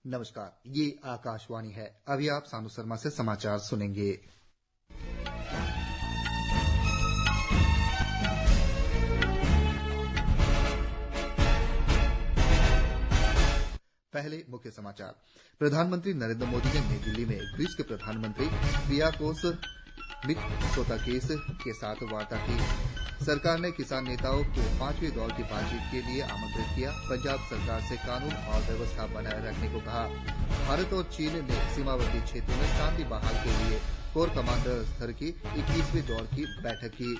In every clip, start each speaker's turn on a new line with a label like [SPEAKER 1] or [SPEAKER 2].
[SPEAKER 1] नमस्कार, ये आकाशवाणी है। अभी आप सानू शर्मा से समाचार सुनेंगे। पहले मुख्य समाचार। प्रधानमंत्री नरेंद्र मोदी ने नई दिल्ली में ग्रीस के प्रधानमंत्री क्रियाकोस मित्सोताकिस के साथ वार्ता की। सरकार ने किसान नेताओं को पांचवें दौर की बातचीत के लिए आमंत्रित किया। पंजाब सरकार से कानून और व्यवस्था बनाए रखने को कहा। भारत और चीन ने सीमावर्ती क्षेत्रों में शांति बहाल के लिए कोर कमांडर स्तर की 21वें दौर की बैठक की।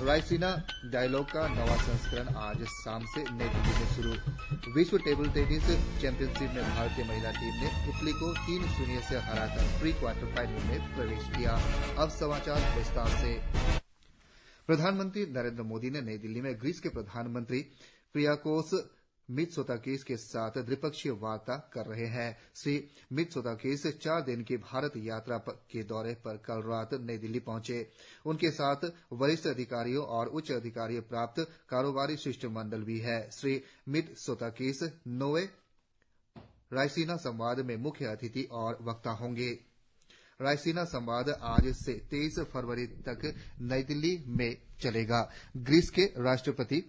[SPEAKER 1] रायसीना डायलॉग का नवा संस्करण आज शाम से नई दिल्ली में शुरू। विश्व टेबल टेनिस चैंपियनशिप में भारतीय महिला टीम ने इटली को 3-0 से हराकर प्री क्वार्टर फाइनल में प्रवेश किया। अब समाचार विस्तार से। प्रधानमंत्री नरेंद्र मोदी ने नई दिल्ली में ग्रीस के प्रधानमंत्री क्रियाकोस मित्सोताकिस के साथ द्विपक्षीय वार्ता कर रहे हैं। श्री मित्सोताकिस 4 दिन की भारत यात्रा के दौरे पर कल रात नई दिल्ली पहुंचे। उनके साथ वरिष्ठ अधिकारियों और उच्च अधिकारी प्राप्त कारोबारी शिष्टमंडल भी है। श्री मित्सोताकिस 9वें रायसीना संवाद में मुख्य अतिथि और वक्ता होंगे। रायसीना संवाद आज से 23 फरवरी तक नई दिल्ली में चलेगा। ग्रीस के राष्ट्रपति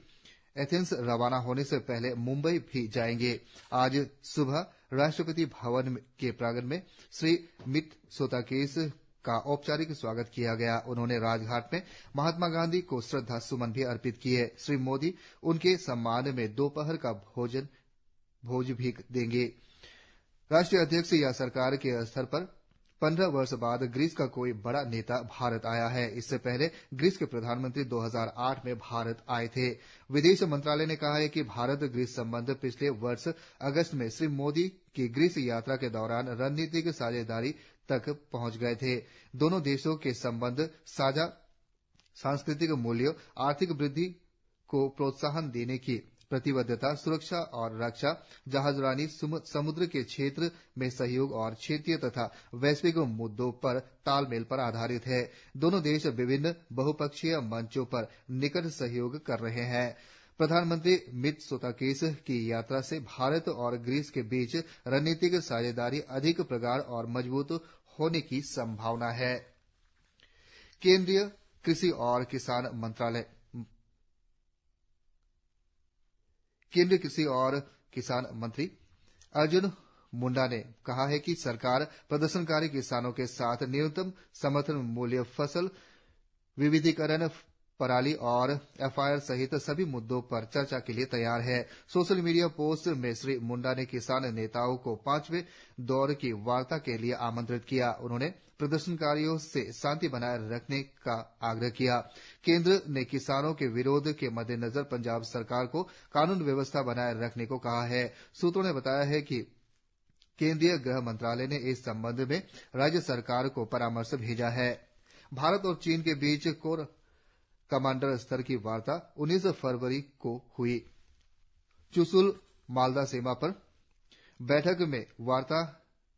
[SPEAKER 1] एथेंस रवाना होने से पहले मुंबई भी जाएंगे। आज सुबह राष्ट्रपति भवन के प्रांगण में श्री मित्सोताकिस का औपचारिक स्वागत किया गया। उन्होंने राजघाट में महात्मा गांधी को श्रद्धा सुमन भी अर्पित किए। श्री मोदी उनके सम्मान में दोपहर का भोज भी देंगे। राष्ट्रीय अध्यक्ष या सरकार के स्तर पर 15 वर्ष बाद ग्रीस का कोई बड़ा नेता भारत आया है। इससे पहले ग्रीस के प्रधानमंत्री 2008 में भारत आए थे। विदेश मंत्रालय ने कहा है कि भारत ग्रीस संबंध पिछले वर्ष अगस्त में श्री मोदी की ग्रीस यात्रा के दौरान रणनीतिक साझेदारी तक पहुंच गए थे। दोनों देशों के संबंध साझा सांस्कृतिक मूल्यों, आर्थिक वृद्धि को प्रोत्साहन देने की प्रतिबद्धता, सुरक्षा और रक्षा, जहाजरानी, समुद्र के क्षेत्र में सहयोग और क्षेत्रीय तथा वैश्विक मुद्दों पर तालमेल पर आधारित है। दोनों देश विभिन्न बहुपक्षीय मंचों पर निकट सहयोग कर रहे हैं। प्रधानमंत्री मित्सोताकिस की यात्रा से भारत और ग्रीस के बीच रणनीतिक साझेदारी अधिक प्रगाढ़ और मजबूत होने की संभावना है। केंद्रीय कृषि और किसान मंत्रालय केंद्रीय कृषि और किसान मंत्री अर्जुन मुंडा ने कहा है कि सरकार प्रदर्शनकारी किसानों के साथ न्यूनतम समर्थन मूल्य, फसल विविधीकरण, पराली और एफआईआर सहित सभी मुद्दों पर चर्चा के लिए तैयार है। सोशल मीडिया पोस्ट में श्री मुंडा ने किसान नेताओं को 5वें दौर की वार्ता के लिए आमंत्रित किया। उन्होंने प्रदर्शनकारियों से शांति बनाए रखने का आग्रह किया। केंद्र ने किसानों के विरोध के मद्देनजर पंजाब सरकार को कानून व्यवस्था बनाए रखने को कहा है। सूत्रों ने बताया है कि केंद्रीय गृह मंत्रालय ने इस संबंध में राज्य सरकार को परामर्श भेजा है। भारत और चीन के बीच कोर कमांडर स्तर की वार्ता 19 फरवरी को हुई। चुशुल मालदा सीमा पर बैठक में वार्ता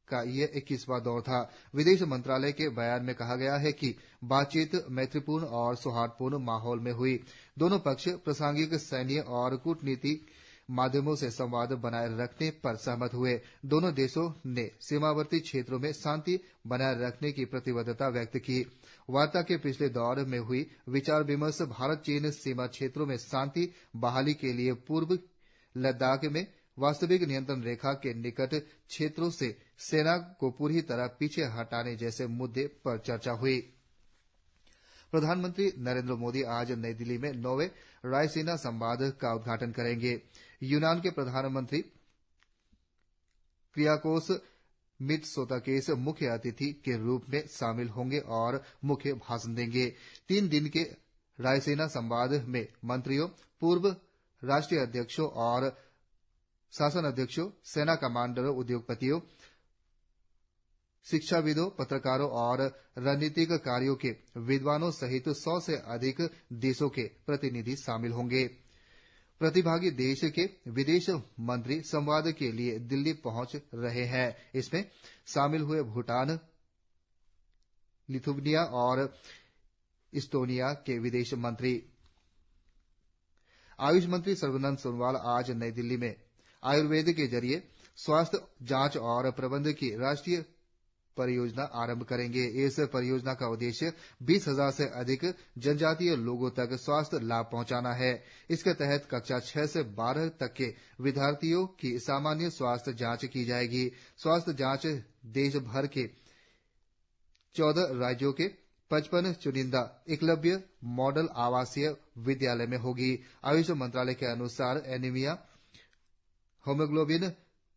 [SPEAKER 1] का यह 21वां दौर था। विदेश मंत्रालय के बयान में कहा गया है कि बातचीत मैत्रीपूर्ण और सौहार्दपूर्ण माहौल में हुई। दोनों पक्ष प्रासंगिक सैन्य और कूटनीतिक माध्यमों से संवाद बनाए रखने पर सहमत हुए। दोनों देशों ने सीमावर्ती क्षेत्रों में शांति बनाए रखने की प्रतिबद्धता व्यक्त की। वार्ता के पिछले दौर में हुई विचार विमर्श भारत चीन सीमा क्षेत्रों में शांति बहाली के लिए पूर्व लद्दाख में वास्तविक नियंत्रण रेखा के निकट क्षेत्रों से सेना को पूरी तरह पीछे हटाने जैसे मुद्दे पर चर्चा हुई। प्रधानमंत्री नरेंद्र मोदी आज नई दिल्ली में 9वें रायसीना संवाद का उद्घाटन करेंगे। यूनान के प्रधानमंत्री क्रियाकोस मित्सोताकिस मुख्य अतिथि के रूप में शामिल होंगे और मुख्य भाषण देंगे। 3 दिन के रायसीना संवाद में मंत्रियों, पूर्व राष्ट्रीय अध्यक्षों और शासन अध्यक्षों, सेना कमांडरों, उद्योगपतियों, शिक्षाविदों, पत्रकारों और रणनीतिकारियों के विद्वानों सहित 100 से अधिक देशों के प्रतिनिधि शामिल होंगे। प्रतिभागी देश के विदेश मंत्री संवाद के लिए दिल्ली पहुंच रहे हैं। इसमें शामिल हुए भूटान, लिथुआनिया और इस्टोनिया के विदेश मंत्री। आयुष मंत्री सर्बानंद सोनोवाल आज नई दिल्ली में आयुर्वेद के जरिए स्वास्थ्य जांच और प्रबंधन की राष्ट्रीय परियोजना आरंभ करेंगे। इस परियोजना का उद्देश्य 20,000 से अधिक जनजातीय लोगों तक स्वास्थ्य लाभ पहुंचाना है। इसके तहत कक्षा 6 से 12 तक के विद्यार्थियों की सामान्य स्वास्थ्य जांच की जाएगी। स्वास्थ्य जांच देश भर के 14 राज्यों के 55 चुनिंदा एकलव्य मॉडल आवासीय विद्यालय में होगी। आयुष मंत्रालय के अनुसार एनीमिया, हीमोग्लोबिन,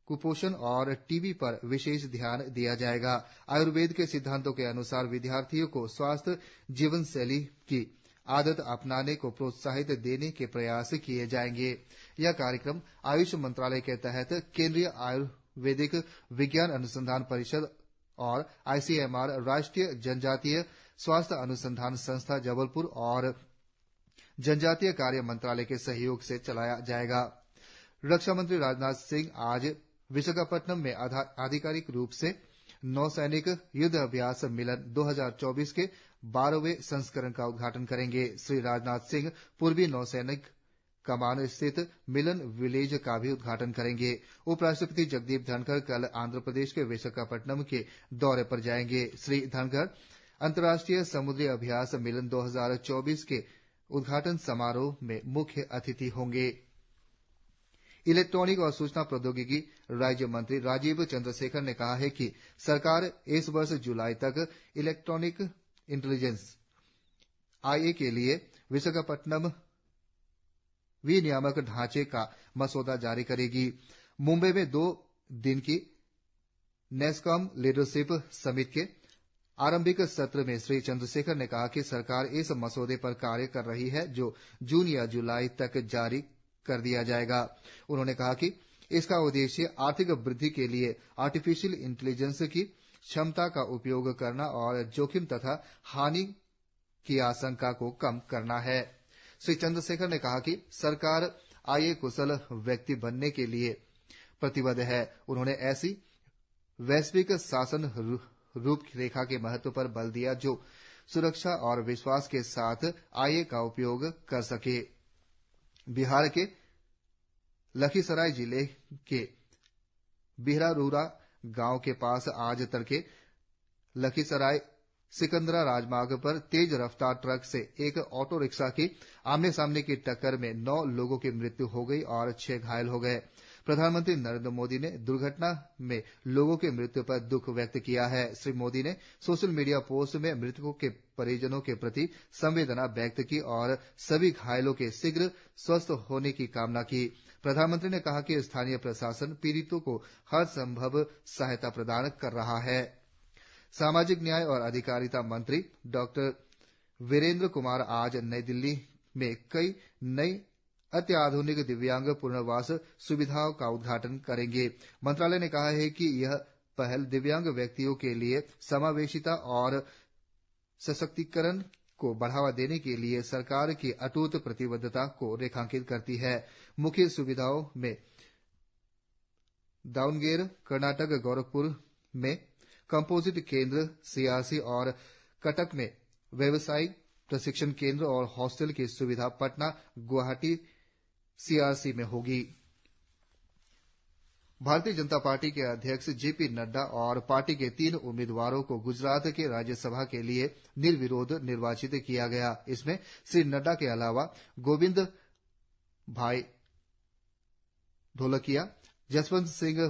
[SPEAKER 1] कुपोषण और टीबी पर विशेष ध्यान दिया जाएगा। आयुर्वेद के सिद्धांतों के अनुसार विद्यार्थियों को स्वस्थ जीवन शैली की आदत अपनाने को प्रोत्साहित देने के प्रयास किए जाएंगे। यह कार्यक्रम आयुष मंत्रालय के तहत केंद्रीय आयुर्वेदिक विज्ञान अनुसंधान परिषद और आईसीएमआर राष्ट्रीय जनजातीय स्वास्थ्य अनुसंधान संस्थान जबलपुर और जनजातीय कार्य मंत्रालय के सहयोग से चलाया जाएगा। रक्षा मंत्री राजनाथ सिंह आज विशाखापट्टनम में आधिकारिक रूप से नौसैनिक युद्ध अभ्यास मिलन 2024 के 12वें संस्करण का उद्घाटन करेंगे। श्री राजनाथ सिंह पूर्वी नौसैनिक कमान स्थित मिलन विलेज का भी उद्घाटन करेंगे। उपराष्ट्रपति जगदीप धनखड़ कल आंध्र प्रदेश के विशाखापट्टनम के दौरे पर जाएंगे। श्री धनखड़ अंतर्राष्ट्रीय समुद्री अभ्यास मिलन 2024 के उद्घाटन समारोह में मुख्य अतिथि होंगे। इलेक्ट्रॉनिक और सूचना प्रौद्योगिकी राज्य मंत्री राजीव चंद्रशेखर ने कहा है कि सरकार इस वर्ष जुलाई तक इलेक्ट्रॉनिक इंटेलिजेंस IA के लिए विशाखापट्टनम विनियामक ढांचे का मसौदा जारी करेगी। मुंबई में 2 दिन की नेस्कॉम लीडरशिप समिट के आरंभिक सत्र में श्री चंद्रशेखर ने कहा कि सरकार इस मसौदे पर कार्य कर रही है जो जून या जुलाई तक जारी कर दिया जाएगा। उन्होंने कहा कि इसका उद्देश्य आर्थिक वृद्धि के लिए आर्टिफिशियल इंटेलिजेंस की क्षमता का उपयोग करना और जोखिम तथा हानि की आशंका को कम करना है। श्री चंद्रशेखर ने कहा कि सरकार IA कुशल व्यक्ति बनने के लिए प्रतिबद्ध है। उन्होंने ऐसी वैश्विक शासन रूपरेखा के महत्व पर बल दिया जो सुरक्षा और विश्वास के साथ IA का उपयोग कर सके। बिहार के लखीसराय जिले के बिहरारूरा गांव के पास आज तड़के लखीसराय सिकंदरा राजमार्ग पर तेज रफ्तार ट्रक से एक ऑटो रिक्शा की आमने सामने की टक्कर में 9 लोगों की मृत्यु हो गई और 6 घायल हो गए। प्रधानमंत्री नरेंद्र मोदी ने दुर्घटना में लोगों की मृत्यु पर दुख व्यक्त किया है। श्री मोदी ने सोशल मीडिया पोस्ट में मृतकों के परिजनों के प्रति संवेदना व्यक्त की और सभी घायलों के शीघ्र स्वस्थ होने की कामना की। प्रधानमंत्री ने कहा कि स्थानीय प्रशासन पीड़ितों को हर संभव सहायता प्रदान कर रहा है। सामाजिक न्याय और अधिकारिता मंत्री डॉक्टर वीरेंद्र कुमार आज नई दिल्ली में कई नई अत्याधुनिक दिव्यांग पुनर्वास सुविधाओं का उद्घाटन करेंगे। मंत्रालय ने कहा है कि यह पहल दिव्यांग व्यक्तियों के लिए समावेशिता और सशक्तिकरण को बढ़ावा देने के लिए सरकार की अटूट प्रतिबद्धता को रेखांकित करती है। मुख्य सुविधाओं में दावणगेरे कर्नाटक, गोरखपुर में कंपोजिट केंद्र CRC और कटक में व्यावसायिक प्रशिक्षण केंद्र और हॉस्टल की सुविधा पटना, गुवाहाटी CRC में होगी। भारतीय जनता पार्टी के अध्यक्ष JP नड्डा और पार्टी के 3 उम्मीदवारों को गुजरात के राज्यसभा के लिए निर्विरोध निर्वाचित किया गया। इसमें श्री नड्डा के अलावा गोविंद भाई ढोलकिया, जसवंत सिंह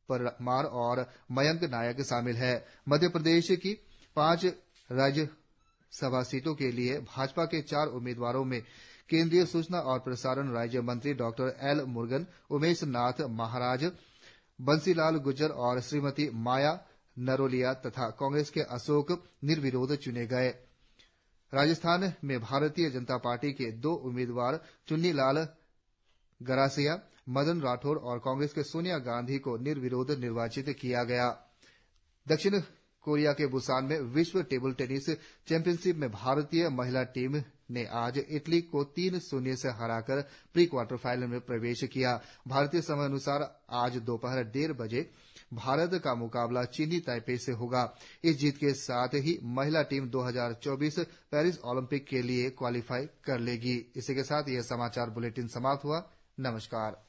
[SPEAKER 1] परमार और मयंक नायक शामिल हैं। मध्य प्रदेश की 5 राज्यसभा सीटों के लिए भाजपा के 4 उम्मीदवारों में केंद्रीय सूचना और प्रसारण राज्य मंत्री डॉक्टर L मुरुगन, उमेश नाथ महाराज, बंसीलाल गुर्जर और श्रीमती माया नरोलिया तथा कांग्रेस के अशोक निर्विरोध चुने गए। राजस्थान में भारतीय जनता पार्टी के 2 उम्मीदवार चुन्नीलाल गरासिया, मदन राठौर और कांग्रेस के सोनिया गांधी को निर्विरोध निर्वाचित किया गया। दक्षिण कोरिया के बुसान में विश्व टेबल टेनिस चैंपियनशिप में भारतीय महिला टीम ने आज इटली को 3-0 से हराकर प्री क्वार्टर फाइनल में प्रवेश किया। भारतीय समय अनुसार आज दोपहर 1:30 बजे भारत का मुकाबला चीनी ताइपे से होगा। इस जीत के साथ ही महिला टीम 2024 पेरिस ओलंपिक के लिए क्वालीफाई कर लेगी। इसी के साथ यह समाचार बुलेटिन समाप्त हुआ। नमस्कार।